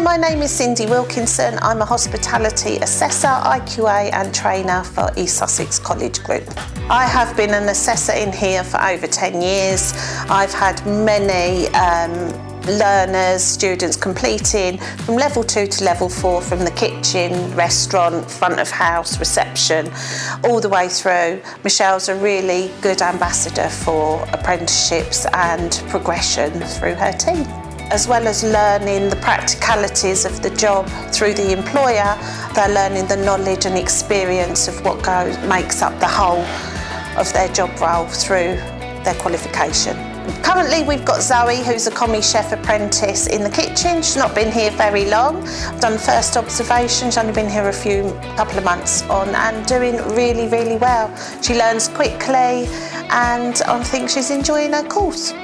my name is Cindy Wilkinson. I'm a hospitality assessor, IQA and trainer for East Sussex College Group. I have been an assessor in here for over 10 years. I've had many learners, students completing from level 2 to level 4, from the kitchen, restaurant, front of house, reception, all the way through. Michelle's a really good ambassador for apprenticeships and progression through her team. As well as learning the practicalities of the job through the employer, they're learning the knowledge and experience of what makes up the whole of their job role through their qualification. Currently we've got Zoe, who's a commis chef apprentice in the kitchen. She's not been here very long. I've done first observation, she's only been here a couple of months on, and doing really, really well. She learns quickly and I think she's enjoying her course.